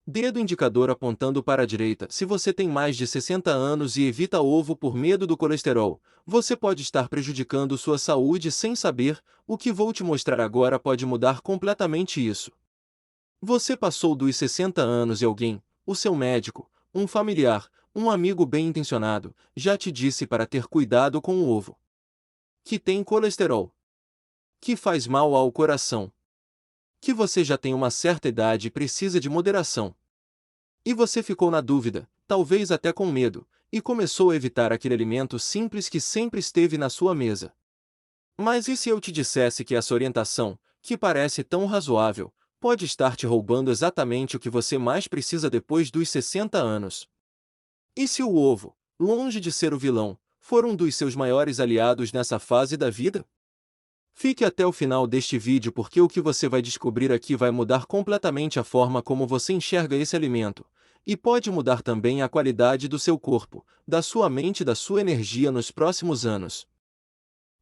Dedo indicador apontando para a direita. Se você tem mais de 60 anos e evita ovo por medo do colesterol, você pode estar prejudicando sua saúde sem saber. O que vou te mostrar agora pode mudar completamente isso. Você passou dos 60 anos e alguém, o seu médico, um familiar, um amigo bem-intencionado, já te disse para ter cuidado com o ovo. Que tem colesterol. Que faz mal ao coração. Que você já tem uma certa idade e precisa de moderação. E você ficou na dúvida, talvez até com medo, e começou a evitar aquele alimento simples que sempre esteve na sua mesa. Mas e se eu te dissesse que essa orientação, que parece tão razoável, pode estar te roubando exatamente o que você mais precisa depois dos 60 anos? E se o ovo, longe de ser o vilão, for um dos seus maiores aliados nessa fase da vida? Fique até o final deste vídeo porque o que você vai descobrir aqui vai mudar completamente a forma como você enxerga esse alimento, e pode mudar também a qualidade do seu corpo, da sua mente e da sua energia nos próximos anos.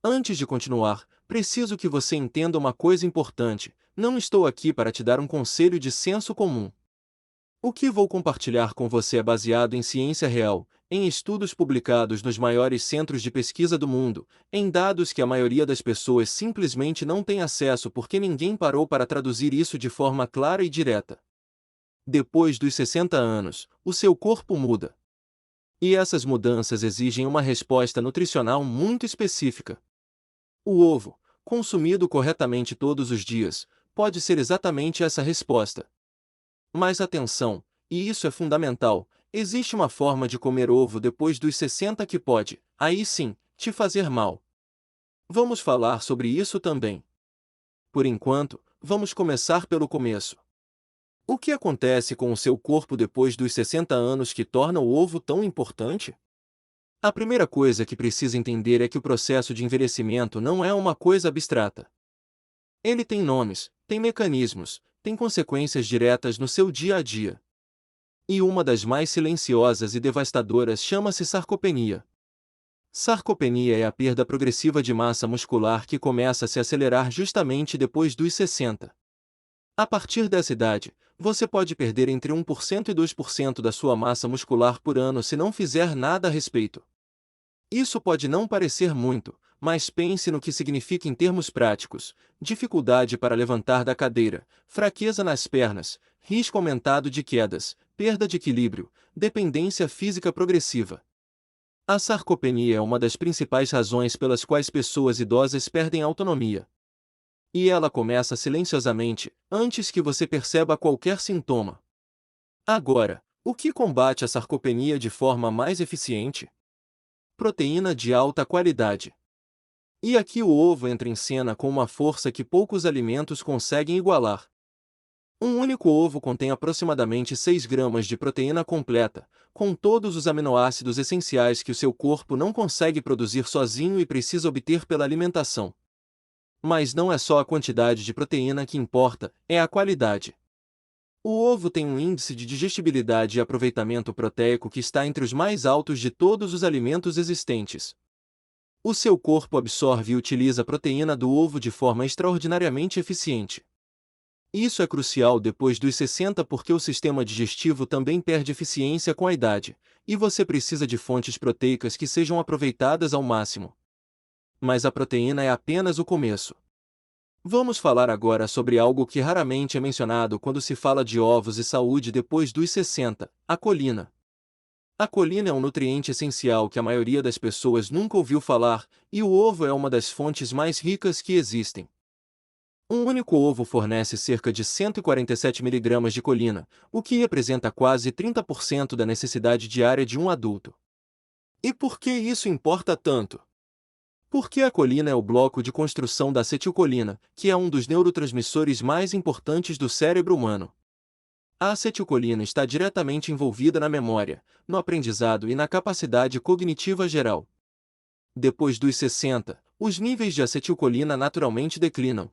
Antes de continuar, preciso que você entenda uma coisa importante: não estou aqui para te dar um conselho de senso comum. O que vou compartilhar com você é baseado em ciência real, em estudos publicados nos maiores centros de pesquisa do mundo, em dados que a maioria das pessoas simplesmente não tem acesso porque ninguém parou para traduzir isso de forma clara e direta. Depois dos 60 anos, o seu corpo muda. E essas mudanças exigem uma resposta nutricional muito específica. O ovo, consumido corretamente todos os dias, pode ser exatamente essa resposta. Mas atenção, e isso é fundamental, existe uma forma de comer ovo depois dos 60 que pode, aí sim, te fazer mal. Vamos falar sobre isso também. Por enquanto, vamos começar pelo começo. O que acontece com o seu corpo depois dos 60 anos que torna o ovo tão importante? A primeira coisa que precisa entender é que o processo de envelhecimento não é uma coisa abstrata. Ele tem nomes, tem mecanismos, tem consequências diretas no seu dia a dia. E uma das mais silenciosas e devastadoras chama-se sarcopenia. Sarcopenia é a perda progressiva de massa muscular que começa a se acelerar justamente depois dos 60. A partir dessa idade, você pode perder entre 1% e 2% da sua massa muscular por ano se não fizer nada a respeito. Isso pode não parecer muito, mas pense no que significa em termos práticos: dificuldade para levantar da cadeira, fraqueza nas pernas, risco aumentado de quedas, perda de equilíbrio, dependência física progressiva. A sarcopenia é uma das principais razões pelas quais pessoas idosas perdem autonomia. E ela começa silenciosamente, antes que você perceba qualquer sintoma. Agora, o que combate a sarcopenia de forma mais eficiente? Proteína de alta qualidade. E aqui o ovo entra em cena com uma força que poucos alimentos conseguem igualar. Um único ovo contém aproximadamente 6 gramas de proteína completa, com todos os aminoácidos essenciais que o seu corpo não consegue produzir sozinho e precisa obter pela alimentação. Mas não é só a quantidade de proteína que importa, é a qualidade. O ovo tem um índice de digestibilidade e aproveitamento proteico que está entre os mais altos de todos os alimentos existentes. O seu corpo absorve e utiliza a proteína do ovo de forma extraordinariamente eficiente. Isso é crucial depois dos 60 porque o sistema digestivo também perde eficiência com a idade, e você precisa de fontes proteicas que sejam aproveitadas ao máximo. Mas a proteína é apenas o começo. Vamos falar agora sobre algo que raramente é mencionado quando se fala de ovos e saúde depois dos 60, a colina. A colina é um nutriente essencial que a maioria das pessoas nunca ouviu falar, e o ovo é uma das fontes mais ricas que existem. Um único ovo fornece cerca de 147 miligramas de colina, o que representa quase 30% da necessidade diária de um adulto. E por que isso importa tanto? Porque a colina é o bloco de construção da acetilcolina, que é um dos neurotransmissores mais importantes do cérebro humano. A acetilcolina está diretamente envolvida na memória, no aprendizado e na capacidade cognitiva geral. Depois dos 60, os níveis de acetilcolina naturalmente declinam.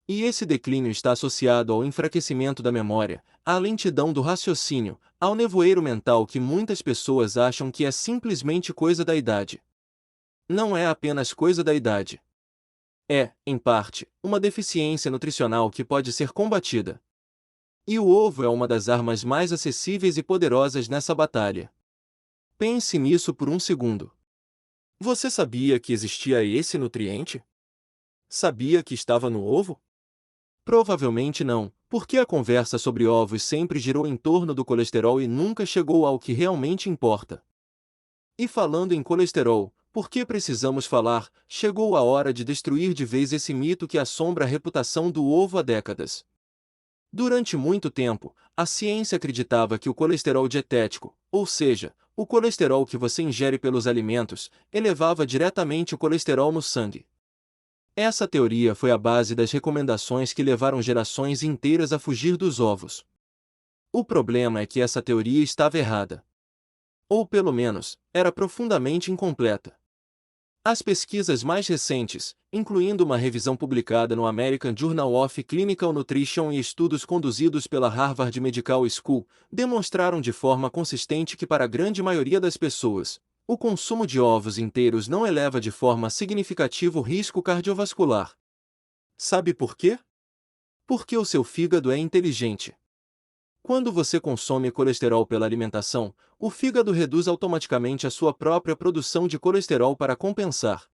E esse declínio está associado ao enfraquecimento da memória, à lentidão do raciocínio, ao nevoeiro mental que muitas pessoas acham que é simplesmente coisa da idade. Não é apenas coisa da idade. É, em parte, uma deficiência nutricional que pode ser combatida. E o ovo é uma das armas mais acessíveis e poderosas nessa batalha. Pense nisso por um segundo. Você sabia que existia esse nutriente? Sabia que estava no ovo? Provavelmente não, porque a conversa sobre ovos sempre girou em torno do colesterol e nunca chegou ao que realmente importa. E falando em colesterol, por que precisamos falar? Chegou a hora de destruir de vez esse mito que assombra a reputação do ovo há décadas. Durante muito tempo, a ciência acreditava que o colesterol dietético, ou seja, o colesterol que você ingere pelos alimentos, elevava diretamente o colesterol no sangue. Essa teoria foi a base das recomendações que levaram gerações inteiras a fugir dos ovos. O problema é que essa teoria estava errada. Ou pelo menos, era profundamente incompleta. As pesquisas mais recentes, incluindo uma revisão publicada no American Journal of Clinical Nutrition e estudos conduzidos pela Harvard Medical School, demonstraram de forma consistente que para a grande maioria das pessoas, o consumo de ovos inteiros não eleva de forma significativa o risco cardiovascular. Sabe por quê? Porque o seu fígado é inteligente. Quando você consome colesterol pela alimentação, o fígado reduz automaticamente a sua própria produção de colesterol para compensar.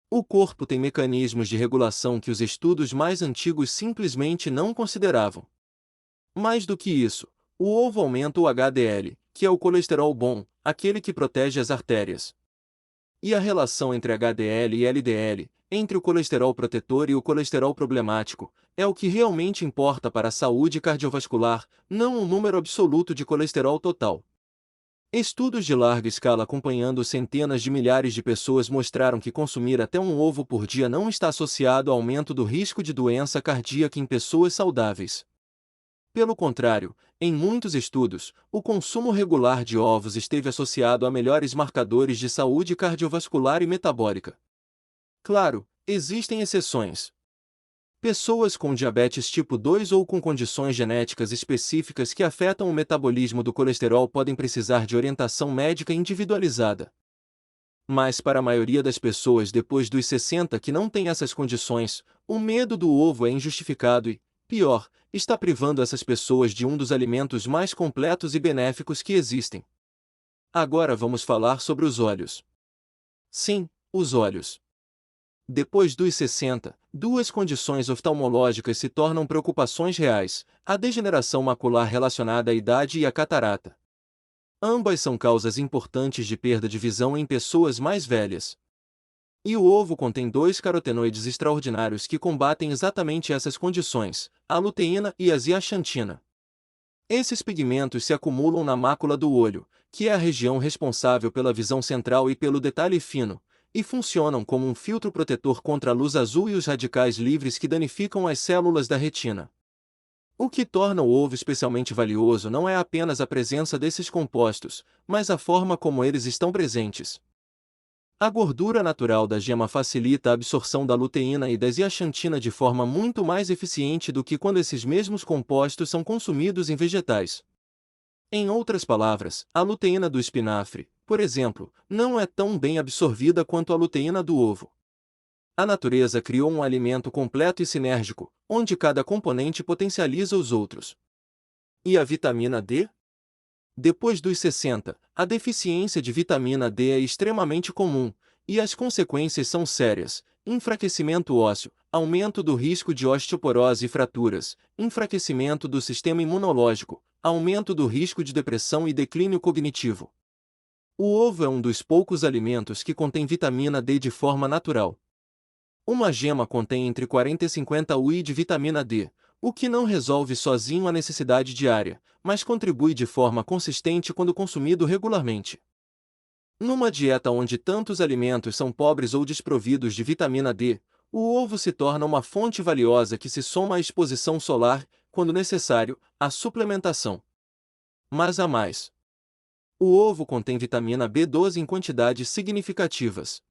O corpo tem mecanismos de regulação que os estudos mais antigos simplesmente não consideravam. Mais do que isso, o ovo aumenta o HDL, que é o colesterol bom, aquele que protege as artérias. E a relação entre HDL e LDL, entre o colesterol protetor e o colesterol problemático, é o que realmente importa para a saúde cardiovascular, não o número absoluto de colesterol total. Estudos de larga escala acompanhando centenas de milhares de pessoas mostraram que consumir até um ovo por dia não está associado ao aumento do risco de doença cardíaca em pessoas saudáveis. Pelo contrário, em muitos estudos, o consumo regular de ovos esteve associado a melhores marcadores de saúde cardiovascular e metabólica. Claro, existem exceções. Pessoas com diabetes tipo 2 ou com condições genéticas específicas que afetam o metabolismo do colesterol podem precisar de orientação médica individualizada. Mas para a maioria das pessoas depois dos 60 que não têm essas condições, o medo do ovo é injustificado e, pior, está privando essas pessoas de um dos alimentos mais completos e benéficos que existem. Agora vamos falar sobre os olhos. Sim, os olhos. Depois dos 60, duas condições oftalmológicas se tornam preocupações reais: a degeneração macular relacionada à idade e a catarata. Ambas são causas importantes de perda de visão em pessoas mais velhas. E o ovo contém dois carotenoides extraordinários que combatem exatamente essas condições, a luteína e a zeaxantina. Esses pigmentos se acumulam na mácula do olho, que é a região responsável pela visão central e pelo detalhe fino, e funcionam como um filtro protetor contra a luz azul e os radicais livres que danificam as células da retina. O que torna o ovo especialmente valioso não é apenas a presença desses compostos, mas a forma como eles estão presentes. A gordura natural da gema facilita a absorção da luteína e da zeaxantina de forma muito mais eficiente do que quando esses mesmos compostos são consumidos em vegetais. Em outras palavras, a luteína do espinafre, por exemplo, não é tão bem absorvida quanto a luteína do ovo. A natureza criou um alimento completo e sinérgico, onde cada componente potencializa os outros. E a vitamina D? Depois dos 60, a deficiência de vitamina D é extremamente comum, e as consequências são sérias: enfraquecimento ósseo, aumento do risco de osteoporose e fraturas, enfraquecimento do sistema imunológico, aumento do risco de depressão e declínio cognitivo. O ovo é um dos poucos alimentos que contém vitamina D de forma natural. Uma gema contém entre 40 e 50 UI de vitamina D, o que não resolve sozinho a necessidade diária, mas contribui de forma consistente quando consumido regularmente. Numa dieta onde tantos alimentos são pobres ou desprovidos de vitamina D, o ovo se torna uma fonte valiosa que se soma à exposição solar, quando necessário, à suplementação. Mas há mais. O ovo contém vitamina B12 em quantidades significativas.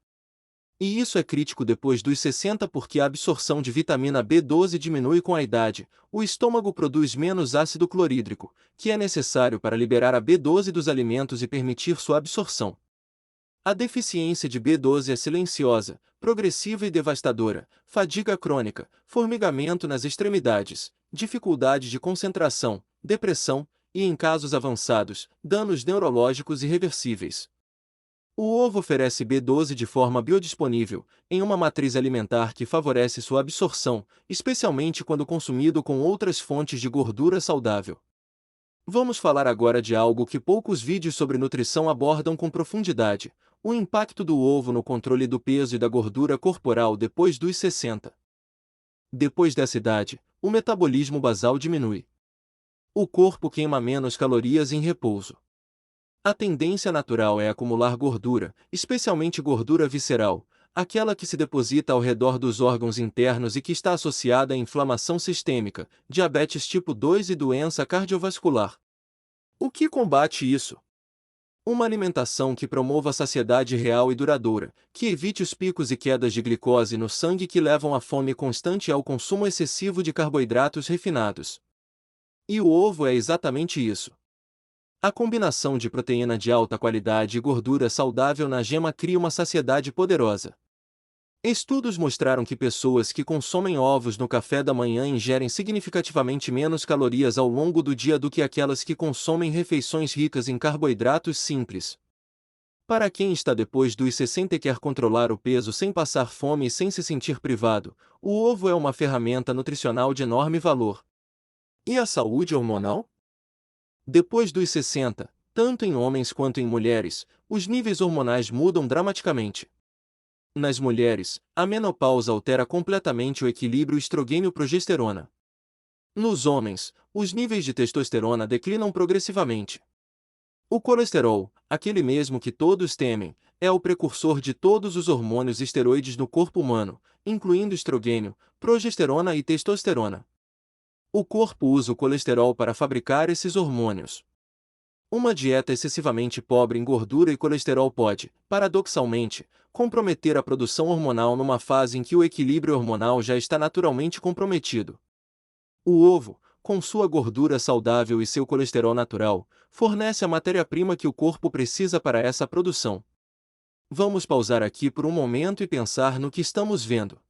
E isso é crítico depois dos 60 porque a absorção de vitamina B12 diminui com a idade, o estômago produz menos ácido clorídrico, que é necessário para liberar a B12 dos alimentos e permitir sua absorção. A deficiência de B12 é silenciosa, progressiva e devastadora: fadiga crônica, formigamento nas extremidades, dificuldade de concentração, depressão e, em casos avançados, danos neurológicos irreversíveis. O ovo oferece B12 de forma biodisponível, em uma matriz alimentar que favorece sua absorção, especialmente quando consumido com outras fontes de gordura saudável. Vamos falar agora de algo que poucos vídeos sobre nutrição abordam com profundidade: o impacto do ovo no controle do peso e da gordura corporal depois dos 60. Depois dessa idade, o metabolismo basal diminui. O corpo queima menos calorias em repouso. A tendência natural é acumular gordura, especialmente gordura visceral, aquela que se deposita ao redor dos órgãos internos e que está associada à inflamação sistêmica, diabetes tipo 2 e doença cardiovascular. O que combate isso? Uma alimentação que promova a saciedade real e duradoura, que evite os picos e quedas de glicose no sangue que levam à fome constante e ao consumo excessivo de carboidratos refinados. E o ovo é exatamente isso. A combinação de proteína de alta qualidade e gordura saudável na gema cria uma saciedade poderosa. Estudos mostraram que pessoas que consomem ovos no café da manhã ingerem significativamente menos calorias ao longo do dia do que aquelas que consomem refeições ricas em carboidratos simples. Para quem está depois dos 60 e quer controlar o peso sem passar fome e sem se sentir privado, o ovo é uma ferramenta nutricional de enorme valor. E a saúde hormonal? Depois dos 60, tanto em homens quanto em mulheres, os níveis hormonais mudam dramaticamente. Nas mulheres, a menopausa altera completamente o equilíbrio estrogênio-progesterona. Nos homens, os níveis de testosterona declinam progressivamente. O colesterol, aquele mesmo que todos temem, é o precursor de todos os hormônios esteroides no corpo humano, incluindo estrogênio, progesterona e testosterona. O corpo usa o colesterol para fabricar esses hormônios. Uma dieta excessivamente pobre em gordura e colesterol pode, paradoxalmente, comprometer a produção hormonal numa fase em que o equilíbrio hormonal já está naturalmente comprometido. O ovo, com sua gordura saudável e seu colesterol natural, fornece a matéria-prima que o corpo precisa para essa produção. Vamos pausar aqui por um momento e pensar no que estamos vendo.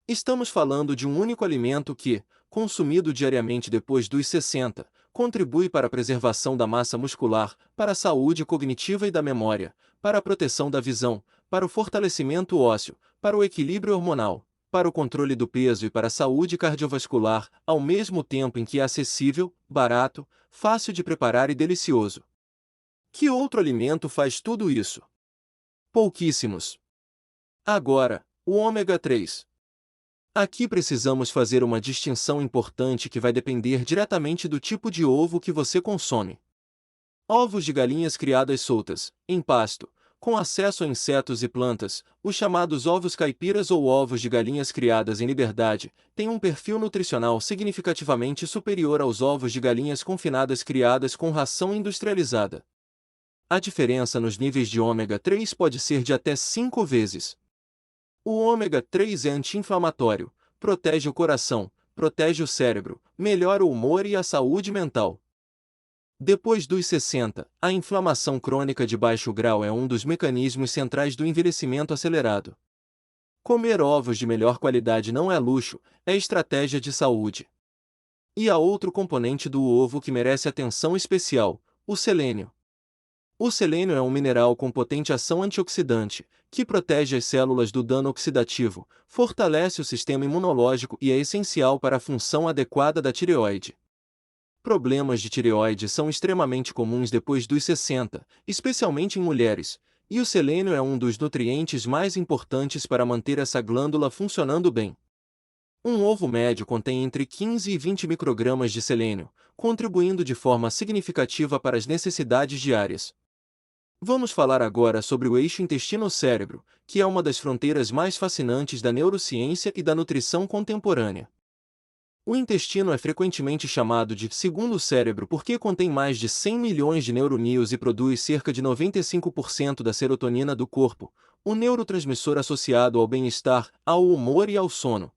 Estamos falando de um único alimento que, consumido diariamente depois dos 60, contribui para a preservação da massa muscular, para a saúde cognitiva e da memória, para a proteção da visão, para o fortalecimento ósseo, para o equilíbrio hormonal, para o controle do peso e para a saúde cardiovascular, ao mesmo tempo em que é acessível, barato, fácil de preparar e delicioso. Que outro alimento faz tudo isso? Pouquíssimos. Agora, o ômega 3. Aqui precisamos fazer uma distinção importante que vai depender diretamente do tipo de ovo que você consome. Ovos de galinhas criadas soltas, em pasto, com acesso a insetos e plantas, os chamados ovos caipiras ou ovos de galinhas criadas em liberdade, têm um perfil nutricional significativamente superior aos ovos de galinhas confinadas criadas com ração industrializada. A diferença nos níveis de ômega 3 pode ser de até 5 vezes. O ômega 3 é anti-inflamatório, protege o coração, protege o cérebro, melhora o humor e a saúde mental. Depois dos 60, a inflamação crônica de baixo grau é um dos mecanismos centrais do envelhecimento acelerado. Comer ovos de melhor qualidade não é luxo, é estratégia de saúde. E há outro componente do ovo que merece atenção especial: o selênio. O selênio é um mineral com potente ação antioxidante, que protege as células do dano oxidativo, fortalece o sistema imunológico e é essencial para a função adequada da tireoide. Problemas de tireoide são extremamente comuns depois dos 60, especialmente em mulheres, e o selênio é um dos nutrientes mais importantes para manter essa glândula funcionando bem. Um ovo médio contém entre 15 e 20 microgramas de selênio, contribuindo de forma significativa para as necessidades diárias. Vamos falar agora sobre o eixo intestino-cérebro, que é uma das fronteiras mais fascinantes da neurociência e da nutrição contemporânea. O intestino é frequentemente chamado de segundo cérebro porque contém mais de 100 milhões de neurônios e produz cerca de 95% da serotonina do corpo, o neurotransmissor associado ao bem-estar, ao humor e ao sono.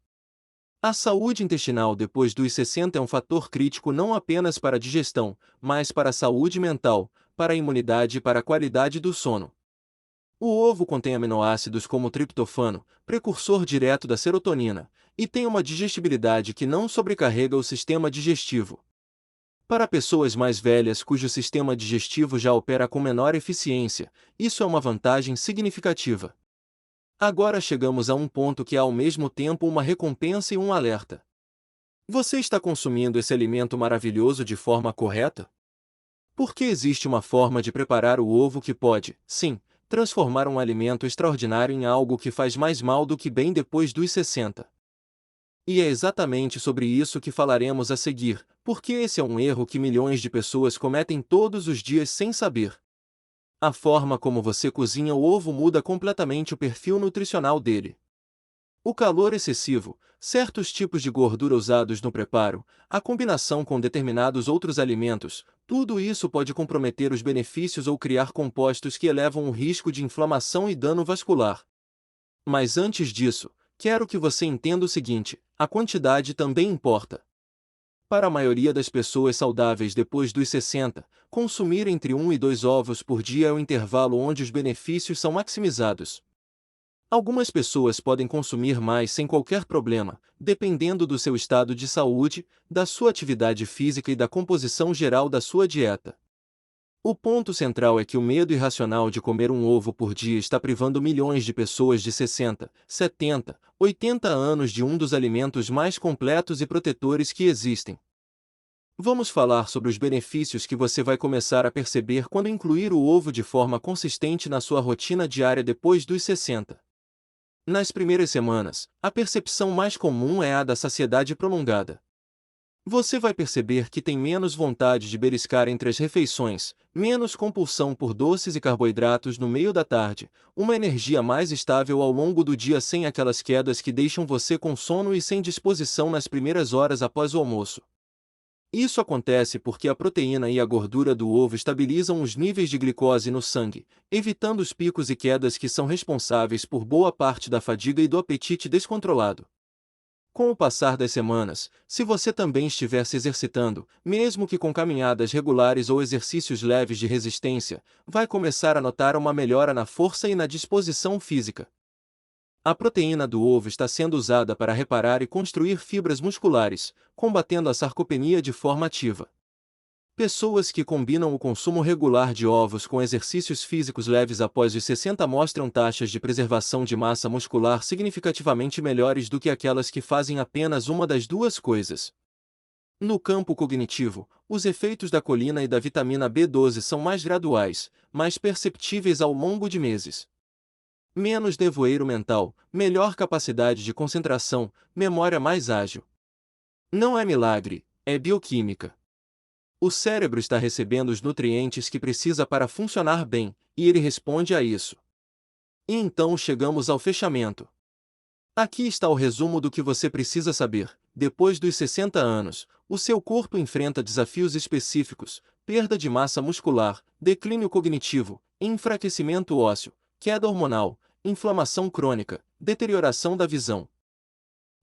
A saúde intestinal depois dos 60 é um fator crítico não apenas para a digestão, mas para a saúde mental, para a imunidade e para a qualidade do sono. O ovo contém aminoácidos como triptofano, precursor direto da serotonina, e tem uma digestibilidade que não sobrecarrega o sistema digestivo. Para pessoas mais velhas cujo sistema digestivo já opera com menor eficiência, isso é uma vantagem significativa. Agora chegamos a um ponto que é ao mesmo tempo uma recompensa e um alerta. Você está consumindo esse alimento maravilhoso de forma correta? Porque existe uma forma de preparar o ovo que pode, sim, transformar um alimento extraordinário em algo que faz mais mal do que bem depois dos 60. E é exatamente sobre isso que falaremos a seguir, porque esse é um erro que milhões de pessoas cometem todos os dias sem saber. A forma como você cozinha o ovo muda completamente o perfil nutricional dele. O calor excessivo, certos tipos de gordura usados no preparo, a combinação com determinados outros alimentos, tudo isso pode comprometer os benefícios ou criar compostos que elevam o risco de inflamação e dano vascular. Mas antes disso, quero que você entenda o seguinte: a quantidade também importa. Para a maioria das pessoas saudáveis depois dos 60, consumir entre 1 e 2 ovos por dia é o intervalo onde os benefícios são maximizados. Algumas pessoas podem consumir mais sem qualquer problema, dependendo do seu estado de saúde, da sua atividade física e da composição geral da sua dieta. O ponto central é que o medo irracional de comer um ovo por dia está privando milhões de pessoas de 60, 70, 80 anos de um dos alimentos mais completos e protetores que existem. Vamos falar sobre os benefícios que você vai começar a perceber quando incluir o ovo de forma consistente na sua rotina diária depois dos 60. Nas primeiras semanas, a percepção mais comum é a da saciedade prolongada. Você vai perceber que tem menos vontade de beliscar entre as refeições, menos compulsão por doces e carboidratos no meio da tarde, uma energia mais estável ao longo do dia sem aquelas quedas que deixam você com sono e sem disposição nas primeiras horas após o almoço. Isso acontece porque a proteína e a gordura do ovo estabilizam os níveis de glicose no sangue, evitando os picos e quedas que são responsáveis por boa parte da fadiga e do apetite descontrolado. Com o passar das semanas, se você também estiver se exercitando, mesmo que com caminhadas regulares ou exercícios leves de resistência, vai começar a notar uma melhora na força e na disposição física. A proteína do ovo está sendo usada para reparar e construir fibras musculares, combatendo a sarcopenia de forma ativa. Pessoas que combinam o consumo regular de ovos com exercícios físicos leves após os 60 mostram taxas de preservação de massa muscular significativamente melhores do que aquelas que fazem apenas uma das duas coisas. No campo cognitivo, os efeitos da colina e da vitamina B12 são mais graduais, mais perceptíveis ao longo de meses. Menos nevoeiro mental, melhor capacidade de concentração, memória mais ágil. Não é milagre, é bioquímica. O cérebro está recebendo os nutrientes que precisa para funcionar bem, e ele responde a isso. E então chegamos ao fechamento. Aqui está o resumo do que você precisa saber. Depois dos 60 anos, o seu corpo enfrenta desafios específicos: perda de massa muscular, declínio cognitivo, enfraquecimento ósseo, queda hormonal, inflamação crônica, deterioração da visão.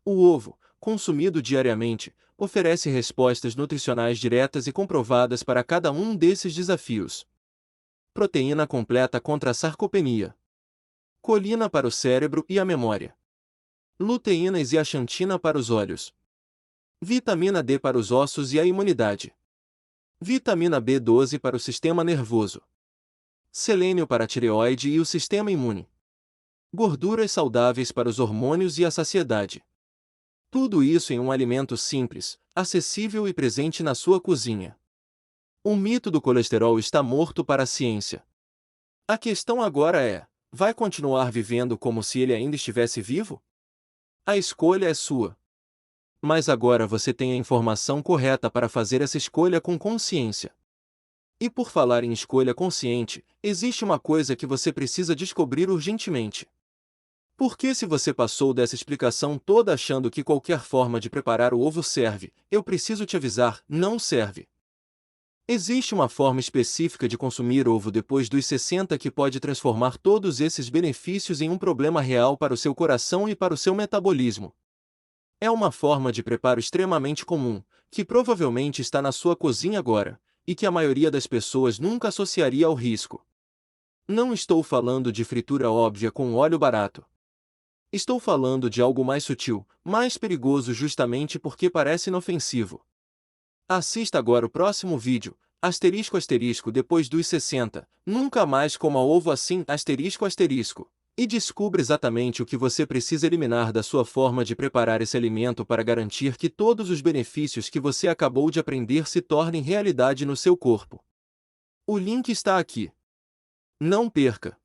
O ovo, consumido diariamente, oferece respostas nutricionais diretas e comprovadas para cada um desses desafios. Proteína completa contra a sarcopenia. Colina para o cérebro e a memória. Luteínas e axantina para os olhos. Vitamina D para os ossos e a imunidade. Vitamina B12 para o sistema nervoso. Selênio para a tireoide e o sistema imune. Gorduras saudáveis para os hormônios e a saciedade. Tudo isso em um alimento simples, acessível e presente na sua cozinha. O mito do colesterol está morto para a ciência. A questão agora é: vai continuar vivendo como se ele ainda estivesse vivo? A escolha é sua. Mas agora você tem a informação correta para fazer essa escolha com consciência. E por falar em escolha consciente, existe uma coisa que você precisa descobrir urgentemente. Porque se você passou dessa explicação toda achando que qualquer forma de preparar o ovo serve, eu preciso te avisar: não serve. Existe uma forma específica de consumir ovo depois dos 60 que pode transformar todos esses benefícios em um problema real para o seu coração e para o seu metabolismo. É uma forma de preparo extremamente comum, que provavelmente está na sua cozinha agora, e que a maioria das pessoas nunca associaria ao risco. Não estou falando de fritura óbvia com óleo barato. Estou falando de algo mais sutil, mais perigoso justamente porque parece inofensivo. Assista agora o próximo vídeo, depois dos 60, nunca mais coma ovo assim, e descubra exatamente o que você precisa eliminar da sua forma de preparar esse alimento para garantir que todos os benefícios que você acabou de aprender se tornem realidade no seu corpo. O link está aqui. Não perca!